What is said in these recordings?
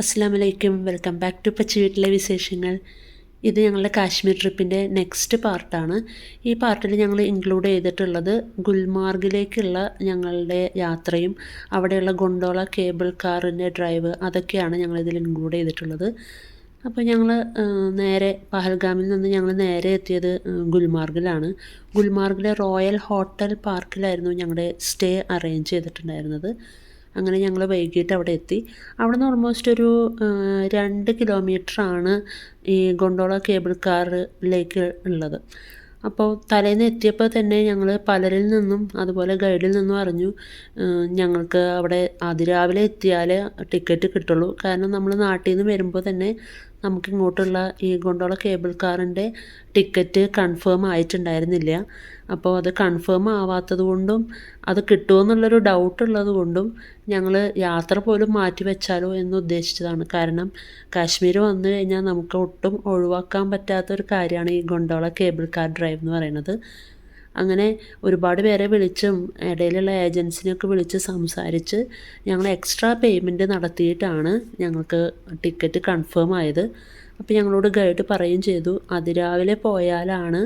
അസ്സലാമലൈക്കും. Welcome back to പച്ച വീട്ടിലെ വിശേഷങ്ങൾ. ഇത് ഞങ്ങളുടെ കാശ്മീർ ട്രിപ്പിൻ്റെ നെക്സ്റ്റ് പാർട്ടാണ്. ഈ പാർട്ടിൽ ഞങ്ങൾ ഇൻക്ലൂഡ് ചെയ്തിട്ടുള്ളത് ഗുൽമാർഗിലേക്കുള്ള ഞങ്ങളുടെ യാത്രയും അവിടെയുള്ള ഗൊണ്ടോള കേബിൾ കാറിൻ്റെ ഡ്രൈവ് അതൊക്കെയാണ് ഞങ്ങളിതിൽ ഇൻക്ലൂഡ് ചെയ്തിട്ടുള്ളത്. അപ്പോൾ ഞങ്ങൾ നേരെ പഹൽഗാമിൽ നിന്ന് ഞങ്ങൾ നേരെ എത്തിയത് ഗുൽമാർഗിലാണ്. ഗുൽമാർഗിലെ റോയൽ ഹോട്ടൽ പാർക്കിലായിരുന്നു ഞങ്ങളുടെ സ്റ്റേ അറേഞ്ച് ചെയ്തിട്ടുണ്ടായിരുന്നത്. അങ്ങനെ ഞങ്ങൾ വൈകിട്ട് അവിടെ എത്തി. അവിടെ നിന്ന് ഓൾമോസ്റ്റ് ഒരു 2 കിലോമീറ്ററാണ് ഈ ഗൊണ്ടോള കേബിൾ കാറിലേക്ക് ഉള്ളത്. അപ്പോൾ തലേന്ന് എത്തിയപ്പോൾ തന്നെ ഞങ്ങൾ പലരിൽ നിന്നും അതുപോലെ ഗൈഡിൽ നിന്നും അറിഞ്ഞു ഞങ്ങൾക്ക് അവിടെ അതിരാവിലെ എത്തിയാൽ ടിക്കറ്റ് കിട്ടുള്ളൂ. കാരണം നമ്മൾ നാട്ടിൽ നിന്ന് വരുമ്പോൾ തന്നെ നമുക്കിങ്ങോട്ടുള്ള ഈ ഗൊണ്ടോള കേബിൾ കാറിൻ്റെ ടിക്കറ്റ് കൺഫേം ആയിട്ടുണ്ടായിരുന്നില്ല. അപ്പോൾ അത് കൺഫേം ആവാത്തത് കൊണ്ടും അത് കിട്ടുമെന്നുള്ളൊരു ഡൗട്ടുള്ളത് കൊണ്ടും ഞങ്ങൾ യാത്ര പോലും മാറ്റി വെച്ചാലോ എന്ന് ഉദ്ദേശിച്ചതാണ്. കാരണം കാശ്മീർ വന്നു കഴിഞ്ഞാൽ നമുക്ക് ഒട്ടും ഒഴിവാക്കാൻ പറ്റാത്തൊരു കാര്യമാണ് ഈ ഗൊണ്ടോള കേബിൾ കാർ ഡ്രൈവ് എന്ന് പറയുന്നത്. അങ്ങനെ ഒരുപാട് പേരെ വിളിച്ചും ഇടയിലുള്ള ഏജൻസിനെയൊക്കെ വിളിച്ച് സംസാരിച്ച് ഞങ്ങൾ എക്സ്ട്രാ പേയ്മെൻറ്റ് നടത്തിയിട്ടാണ് ഞങ്ങൾക്ക് ടിക്കറ്റ് കൺഫേം ആയത്. അപ്പോൾ ഞങ്ങളോട് ഗൈഡ് പറയുകയും ചെയ്തു അതിരാവിലെ പോയാലാണ്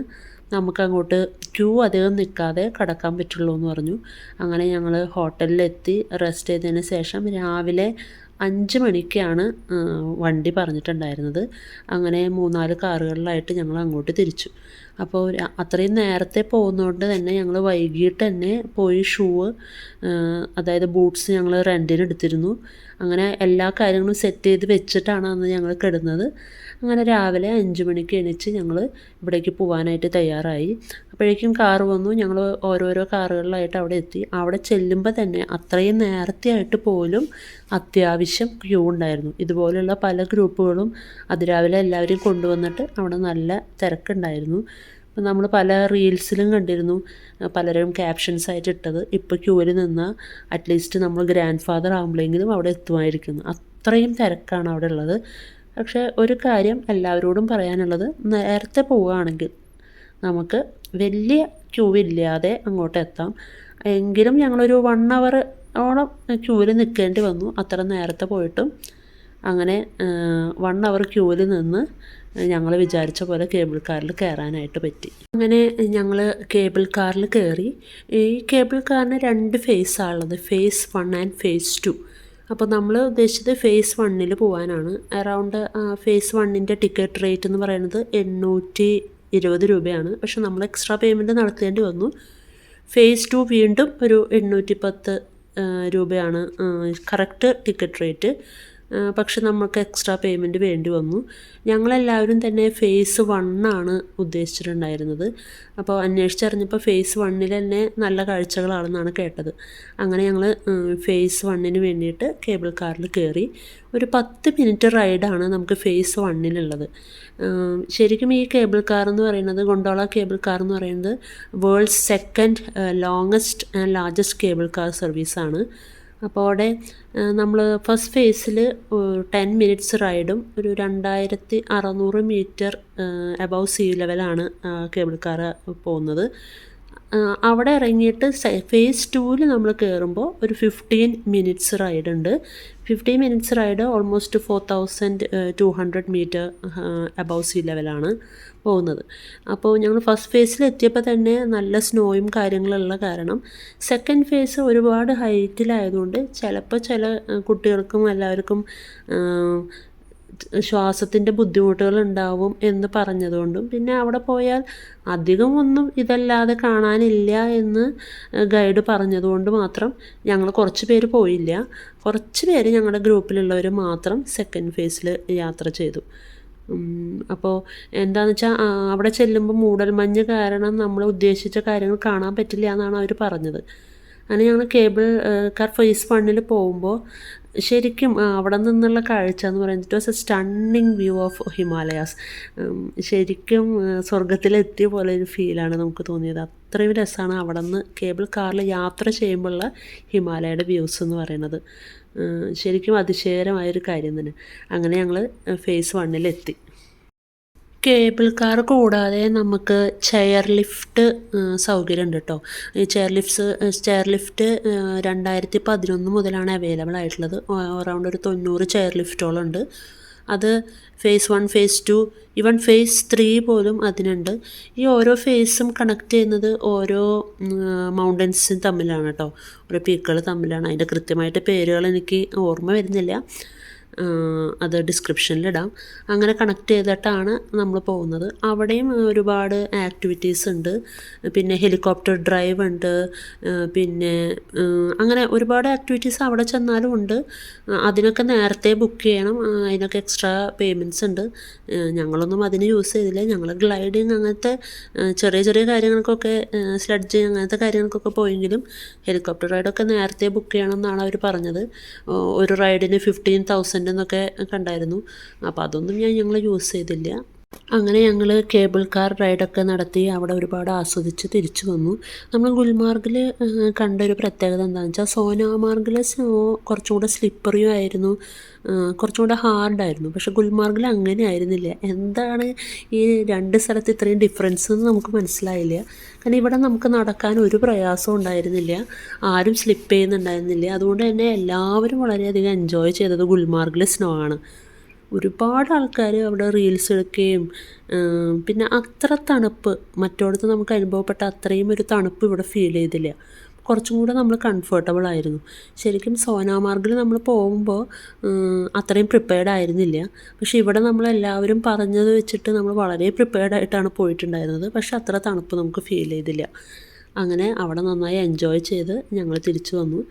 നമുക്കങ്ങോട്ട് ക്യൂ അധികം നിൽക്കാതെ കടക്കാൻ പറ്റുള്ളൂ എന്ന് പറഞ്ഞു. അങ്ങനെ ഞങ്ങൾ ഹോട്ടലിലെത്തി റെസ്റ്റ് ചെയ്തതിന് ശേഷം രാവിലെ 5 മണിക്കാണ് വണ്ടി പറഞ്ഞിട്ടുണ്ടായിരുന്നത്. അങ്ങനെ 3-4 കാറുകളിലായിട്ട് ഞങ്ങൾ അങ്ങോട്ട് തിരിച്ചു. അപ്പോൾ അത്രയും നേരത്തെ പോകുന്നതുകൊണ്ട് തന്നെ ഞങ്ങൾ വൈകിട്ട് തന്നെ പോയി അതായത് ബൂട്ട്സ് ഞങ്ങൾ റെൻറ്റിന് എടുത്തിരുന്നു. അങ്ങനെ എല്ലാ കാര്യങ്ങളും സെറ്റ് ചെയ്ത് വെച്ചിട്ടാണ് അന്ന് ഞങ്ങൾ കിടന്നത്. അങ്ങനെ രാവിലെ 5 മണിക്ക് എണീച്ച് ഞങ്ങൾ ഇവിടേക്ക് പോകാനായിട്ട് തയ്യാറായി. അപ്പോഴേക്കും കാറ് വന്നു. ഞങ്ങൾ ഓരോരോ കാറുകളിലായിട്ട് അവിടെ എത്തി. അവിടെ ചെല്ലുമ്പോൾ തന്നെ അത്രയും നേരത്തെ ആയിട്ട് പോലും അത്യാവശ്യം ക്യൂ ഉണ്ടായിരുന്നു. ഇതുപോലുള്ള പല ഗ്രൂപ്പുകളും അതിരാവിലെ എല്ലാവരെയും കൊണ്ടുവന്നിട്ട് അവിടെ നല്ല തിരക്കുണ്ടായിരുന്നു. അപ്പം നമ്മൾ പല റീൽസിലും കണ്ടിരുന്നു പലരും ക്യാപ്ഷൻസ് ആയിട്ട് ഇട്ടത് ഇപ്പോൾ ക്യൂവിൽ നിന്നാൽ അറ്റ്ലീസ്റ്റ് നമ്മൾ ഗ്രാൻഡ് ഫാദർ ആകുമ്പോഴെങ്കിലും അവിടെ എത്തുമായിരിക്കുന്നു. അത്രയും തിരക്കാണ് അവിടെ ഉള്ളത്. പക്ഷേ ഒരു കാര്യം എല്ലാവരോടും പറയാനുള്ളത്, നേരത്തെ പോവുകയാണെങ്കിൽ നമുക്ക് വലിയ ക്യൂ ഇല്ലാതെ അങ്ങോട്ട് എത്താം. എങ്കിലും ഞങ്ങളൊരു 1 അവർ ഓളം ക്യൂവിൽ നിൽക്കേണ്ടി വന്നു. അത്ര നേരത്തെ പോയിട്ടും അങ്ങനെ 1 അവർ ക്യൂവിൽ നിന്ന് ഞങ്ങൾ വിചാരിച്ച പോലെ കേബിൾ കാറിൽ കയറാനായിട്ട് പറ്റി. അങ്ങനെ ഞങ്ങൾ കേബിൾ കാറിൽ കയറി. ഈ കേബിൾ കാറിന് 2 ഫേസാണുള്ളത്, ഫേസ് 1 ആൻഡ് ഫേസ് 2. അപ്പോൾ നമ്മൾ ഉദ്ദേശിച്ചത് ഫേസ് 1 പോകാനാണ്. അറൗണ്ട് ഫേസ് 1 ടിക്കറ്റ് റേറ്റ് എന്ന് പറയുന്നത് 820 രൂപയാണ്. പക്ഷെ നമ്മൾ എക്സ്ട്രാ പേയ്മെൻറ്റ് നടത്തേണ്ടി വന്നു. ഫേസ് 2 വീണ്ടും ഒരു 810 രൂപയാണ് കറക്റ്റ് ടിക്കറ്റ് റേറ്റ്. പക്ഷെ നമുക്ക് എക്സ്ട്രാ പേയ്മെൻറ്റ് വേണ്ടി വന്നു. ഞങ്ങളെല്ലാവരും തന്നെ ഫേസ് 1 ആണ് ഉദ്ദേശിച്ചിട്ടുണ്ടായിരുന്നത്. അപ്പോൾ അന്വേഷിച്ചറിഞ്ഞപ്പോൾ ഫേസ് 1 തന്നെ നല്ല കാഴ്ചകളാണെന്നാണ് കേട്ടത്. അങ്ങനെ ഞങ്ങൾ ഫേസ് 1 വേണ്ടിയിട്ട് കേബിൾ കാറിൽ കയറി. ഒരു 10 മിനിറ്റ് റൈഡാണ് നമുക്ക് ഫേസ് 1 ശരിക്കും ഈ കേബിൾ കാർ എന്ന് പറയുന്നത്, ഗൊണ്ടോള കേബിൾ കാർ എന്ന് പറയുന്നത് world's 2nd longest and largest cable car സർവീസാണ്. അപ്പോൾ അവിടെ നമ്മൾ ഫസ്റ്റ് ഫേസിൽ 10 മിനിറ്റ്സ് റൈഡും ഒരു 2600 മീറ്റർ എബവ് സീ ലെവലാണ് കേബിൾ കാർ പോകുന്നത്. അവിടെ ഇറങ്ങിയിട്ട് ഫേസ് 2 നമ്മൾ കയറുമ്പോൾ ഒരു 15 മിനിറ്റ്സ് റൈഡ് ഉണ്ട്. 15 minutes ride almost 4200 metre above sea ലെവലാണ് പോകുന്നത്. അപ്പോൾ ഞങ്ങൾ ഫസ്റ്റ് ഫേസിൽ എത്തിയപ്പോൾ തന്നെ നല്ല സ്നോയും കാര്യങ്ങളുള്ള കാരണം സെക്കൻഡ് ഫേസ് ഒരുപാട് ഹൈറ്റിലായതുകൊണ്ട് ചിലപ്പോൾ ചില കുട്ടികൾക്കും എല്ലാവർക്കും ശ്വാസത്തിൻ്റെ ബുദ്ധിമുട്ടുകളുണ്ടാവും എന്ന് പറഞ്ഞതുകൊണ്ടും പിന്നെ അവിടെ പോയാൽ അധികം ഒന്നും ഇതല്ലാതെ കാണാനില്ല എന്ന് ഗൈഡ് പറഞ്ഞതുകൊണ്ട് മാത്രം ഞങ്ങൾ കുറച്ച് പേര് പോയില്ല. കുറച്ച് പേര് ഞങ്ങളുടെ ഗ്രൂപ്പിലുള്ളവർ മാത്രം സെക്കൻഡ് ഫേസിൽ യാത്ര ചെയ്തു. അപ്പോൾ എന്താണെന്ന് വെച്ചാൽ അവിടെ ചെല്ലുമ്പോൾ മൂടൽമഞ്ഞ് കാരണം നമ്മൾ ഉദ്ദേശിച്ച കാര്യങ്ങൾ കാണാൻ പറ്റില്ല എന്നാണ് അവർ പറഞ്ഞത്. അങ്ങനെ ഞങ്ങൾ കേബിൾ കാർ ഫേസ് 1 പോകുമ്പോൾ ശരിക്കും അവിടെ നിന്നുള്ള കാഴ്ച എന്ന് പറയുന്നത് it was A stunning view of Himalayas. ശരിക്കും സ്വർഗത്തിലെത്തിയ പോലെ ഒരു ഫീലാണ് നമുക്ക് തോന്നിയത്. അത്രയും രസമാണ് അവിടെ നിന്ന് കേബിൾ കാറിൽ യാത്ര ചെയ്യുമ്പോഴുള്ള ഹിമാലയയുടെ വ്യൂസ് എന്ന് പറയുന്നത്. ശരിക്കും അതിശയകരമായൊരു കാര്യം തന്നെ. അങ്ങനെ ഞങ്ങൾ ഫേസ് 1 എത്തി. കേബിൾ കാർ കൂടാതെ നമുക്ക് ചെയർ ലിഫ്റ്റ് സൗകര്യമുണ്ട് കേട്ടോ. ഈ ചെയർ ലിഫ്റ്റ് 2011 മുതലാണ് അവൈലബിൾ ആയിട്ടുള്ളത്. അറൗണ്ട് ഒരു 90 ചെയർ ലിഫ്റ്റോളുണ്ട്. അത് ഫേസ് 1, ഫേസ് 2, ഈവൻ ഫേസ് 3 പോലും അതിനുണ്ട്. ഈ ഓരോ ഫേസും കണക്ട് ചെയ്യുന്നത് ഓരോ മൗണ്ടൻസും തമ്മിലാണ് കേട്ടോ, ഓരോ പീക്കുകൾ തമ്മിലാണ്. അതിൻ്റെ കൃത്യമായിട്ട് പേരുകൾ എനിക്ക് ഓർമ്മ വരുന്നില്ല, അത് ഡിസ്ക്രിപ്ഷനിലിടാം. അങ്ങനെ കണക്ട് ചെയ്തിട്ടാണ് നമ്മൾ പോകുന്നത്. അവിടെയും ഒരുപാട് ആക്ടിവിറ്റീസ് ഉണ്ട്. പിന്നെ ഹെലികോപ്റ്റർ ഡ്രൈവ് ഉണ്ട്. പിന്നെ അങ്ങനെ ഒരുപാട് ആക്ടിവിറ്റീസ് അവിടെ ചെന്നാലും ഉണ്ട്. അതിനൊക്കെ നേരത്തെ ബുക്ക് ചെയ്യണം. അതിനൊക്കെ എക്സ്ട്രാ പേയ്മെൻറ്റ്സ് ഉണ്ട്. ഞങ്ങളൊന്നും അതിന് യൂസ് ചെയ്തില്ല. ഞങ്ങൾ ഗ്ലൈഡിങ് അങ്ങനത്തെ ചെറിയ ചെറിയ കാര്യങ്ങൾക്കൊക്കെ, സ്ലെഡ്ജിങ് അങ്ങനത്തെ കാര്യങ്ങൾക്കൊക്കെ പോയെങ്കിലും ഹെലികോപ്റ്റർ റൈഡൊക്കെ നേരത്തെ ബുക്ക് ചെയ്യണം എന്നാണ് അവർ പറഞ്ഞത്. ഒരു റൈഡിന് 15,000 എന്നൊക്കെ കണ്ടായിരുന്നു. അപ്പോൾ അതൊന്നും ഞങ്ങൾ യൂസ് ചെയ്തില്ല. അങ്ങനെ ഞങ്ങൾ കേബിൾ കാർ റൈഡൊക്കെ നടത്തി അവിടെ ഒരുപാട് ആസ്വദിച്ച് തിരിച്ചു വന്നു. നമ്മൾ ഗുൽമാർഗിൽ കണ്ടൊരു പ്രത്യേകത എന്താണെന്ന് വെച്ചാൽ, സോനാമാർഗിലെ സ്നോ കുറച്ചും കൂടെ സ്ലിപ്പറിയും ആയിരുന്നു, കുറച്ചും കൂടെ ഹാർഡായിരുന്നു. പക്ഷേ ഗുൽമാർഗിൽ അങ്ങനെ ആയിരുന്നില്ല. എന്താണ് ഈ രണ്ട് സ്ഥലത്ത് ഇത്രയും ഡിഫറൻസ് എന്ന് നമുക്ക് മനസ്സിലായില്ല. കാരണം ഇവിടെ നമുക്ക് നടക്കാൻ ഒരു പ്രയാസവും ഉണ്ടായിരുന്നില്ല, ആരും സ്ലിപ്പ് ചെയ്യുന്നുണ്ടായിരുന്നില്ല. അതുകൊണ്ട് തന്നെ എല്ലാവരും വളരെയധികം എൻജോയ് ചെയ്തത് ഗുൽമാർഗിലെ സ്നോ ആണ്. ഒരുപാട് ആൾക്കാർ അവിടെ റീൽസ് എടുക്കുകയും, പിന്നെ അത്ര തണുപ്പ് മറ്റോടത്ത് നമുക്ക് അനുഭവപ്പെട്ട അത്രയും ഒരു തണുപ്പ് ഇവിടെ ഫീൽ ചെയ്തില്ല. കുറച്ചും കൂടെ നമ്മൾ കംഫർട്ടബിൾ ആയിരുന്നു. ശരിക്കും സോനാമാർഗിൽ നമ്മൾ പോകുമ്പോൾ അത്രയും പ്രിപ്പയർഡ് ആയിരുന്നില്ല. പക്ഷേ ഇവിടെ നമ്മളെല്ലാവരും പറഞ്ഞത് വെച്ചിട്ട് നമ്മൾ വളരെ പ്രിപ്പയർഡ് ആയിട്ടാണ് പോയിട്ടുണ്ടായിരുന്നത്. പക്ഷേ അത്ര തണുപ്പ് നമുക്ക് ഫീൽ ചെയ്തില്ല. അങ്ങനെ അവിടെ നന്നായി എൻജോയ് ചെയ്ത് ഞങ്ങൾ തിരിച്ചു വന്നു.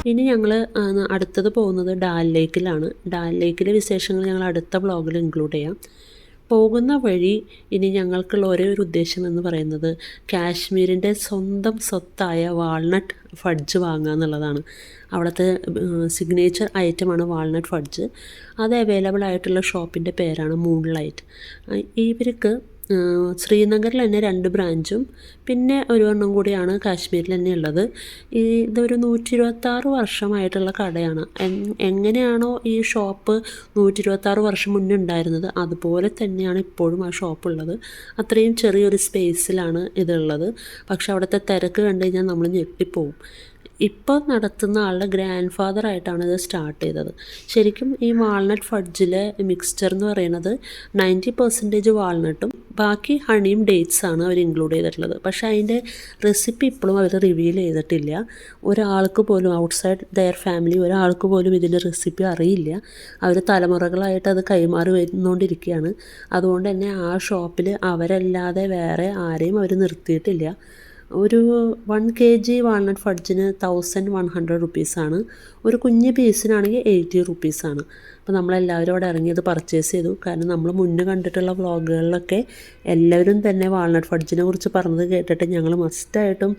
ഇനി ഞങ്ങൾ അടുത്തത് പോകുന്നത് ഡാൽ ലേക്കിലാണ്. ഡാൽ ലേക്കിലെ വിശേഷങ്ങൾ ഞങ്ങൾ അടുത്ത വ്ളോഗിൽ ഇൻക്ലൂഡ് ചെയ്യാം. പോകുന്ന വഴി ഇനി ഞങ്ങൾക്കുള്ള ഒരേ ഒരു ഉദ്ദേശം എന്ന് പറയുന്നത് കാശ്മീരിൻ്റെ സ്വന്തം സ്വത്തായ വാൾനട്ട് ഫഡ്ജ് വാങ്ങുക എന്നുള്ളതാണ്. അവിടുത്തെ സിഗ്നേച്ചർ ഐറ്റമാണ് വാൾനട്ട് ഫഡ്ജ്. അത് അവൈലബിൾ ആയിട്ടുള്ള ഷോപ്പിൻ്റെ പേരാണ് മൂൺലൈറ്റ്. ഇവർക്ക് ശ്രീനഗറിൽ തന്നെ 2 ബ്രാഞ്ചും പിന്നെ ഒരെണ്ണം കൂടിയാണ് കാശ്മീരിൽ തന്നെ ഉള്ളത്. ഇതൊരു 126 വർഷമായിട്ടുള്ള കടയാണ്. എങ്ങനെയാണോ ഈ ഷോപ്പ് 126 വർഷം മുന്നേ ഉണ്ടായിരുന്നത് അതുപോലെ തന്നെയാണ് ഇപ്പോഴും ആ ഷോപ്പ് ഉള്ളത്. അത്രയും ചെറിയൊരു സ്പേസിലാണ് ഇതുള്ളത്. പക്ഷെ അവിടുത്തെ തിരക്ക് കണ്ടു കഴിഞ്ഞാൽ നമ്മൾ ഞെട്ടിപ്പോവും. ഇപ്പോൾ നടത്തുന്ന ആളുടെ ഗ്രാൻഡ് ഫാദർ ആയിട്ടാണ് ഇത് സ്റ്റാർട്ട് ചെയ്തത്. ശരിക്കും ഈ വാൾനട്ട് ഫഡ്ജിലെ മിക്സ്ചർ എന്ന് പറയുന്നത് 90% വാൾനട്ടും ബാക്കി ഹണിയും ഡേറ്റ്സാണ് അവർ ഇൻക്ലൂഡ് ചെയ്തിട്ടുള്ളത്. പക്ഷേ അതിൻ്റെ റെസിപ്പി ഇപ്പോഴും അവർ റിവീൽ ചെയ്തിട്ടില്ല. ഒരാൾക്ക് പോലും ഔട്ട്സൈഡ് ദെയർ ഫാമിലി ഒരാൾക്ക് പോലും ഇതിൻ്റെ റെസിപ്പി അറിയില്ല. അവർ തലമുറകളായിട്ട് അത് കൈമാറി വരുന്നുകൊണ്ടിരിക്കുകയാണ്. അതുകൊണ്ട് തന്നെ ആ ഷോപ്പിൽ അവരല്ലാതെ വേറെ ആരെയും അവർ നിർത്തിയിട്ടില്ല. ഒരു 1 kg വാൾനട്ട് ഫഡ്ജിന് 1100 റുപ്പീസാണ്. ഒരു കുഞ്ഞ് പീസിനാണെങ്കിൽ 80 റുപ്പീസാണ്. അപ്പോൾ നമ്മളെല്ലാവരും അവിടെ ഇറങ്ങിയത് പർച്ചേസ് ചെയ്തു. കാരണം നമ്മൾ മുന്നേ കണ്ടിട്ടുള്ള വ്ളോഗുകളിലൊക്കെ എല്ലാവരും തന്നെ വാൾനട്ട് ഫഡ്ജിനെ കുറിച്ച് പറഞ്ഞത് കേട്ടിട്ട് ഞങ്ങൾ മസ്റ്റായിട്ടും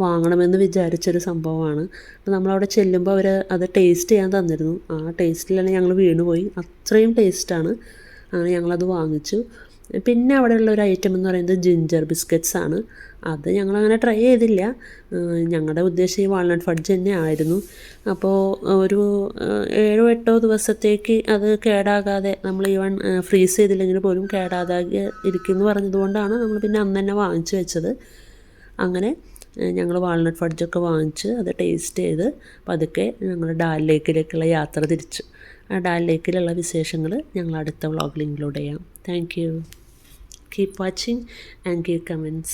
വാങ്ങണമെന്ന് വിചാരിച്ചൊരു സംഭവമാണ്. അപ്പോൾ നമ്മളവിടെ ചെല്ലുമ്പോൾ അവർ അത് ടേസ്റ്റ് ചെയ്യാൻ തന്നിരുന്നു. ആ ടേസ്റ്റിലാണ് ഞങ്ങൾ വീണുപോയി. അത്രയും ടേസ്റ്റാണ്. അങ്ങനെ ഞങ്ങളത് വാങ്ങിച്ചു. പിന്നെ അവിടെയുള്ള ഒരു ഐറ്റം എന്ന് പറയുന്നത് ജിഞ്ചർ ബിസ്ക്കറ്റ്സ് ആണ്. അത് ഞങ്ങളങ്ങനെ ട്രൈ ചെയ്തില്ല. ഞങ്ങളുടെ ഉദ്ദേശം ഈ വാൾനട്ട് ഫഡ്ജ് തന്നെ ആയിരുന്നു. അപ്പോൾ ഒരു 7-8 ദിവസത്തേക്ക് അത് കേടാകാതെ നമ്മൾ ഈവൻ ഫ്രീസ് ചെയ്തില്ലെങ്കിൽ പോലും കേടാകാതെ ഇരിക്കുമെന്ന് പറഞ്ഞതുകൊണ്ടാണ് നമ്മൾ പിന്നെ അന്ന് തന്നെ വാങ്ങിച്ചു വെച്ചത്. അങ്ങനെ ഞങ്ങൾ വാൾനട്ട് ഫഡ്ജൊക്കെ വാങ്ങിച്ച് അത് ടേസ്റ്റ് ചെയ്ത് പതുക്കെ ഞങ്ങൾ ഡാൽ ലേക്കിലേക്കുള്ള യാത്ര തിരിച്ചു. ആ ഡാൽ ലേക്കിലുള്ള വിശേഷങ്ങൾ ഞങ്ങൾ അടുത്ത വ്ളോഗിൽ ഇൻക്ലൂഡ് ചെയ്യാം. Thank you. Keep watching and give comments.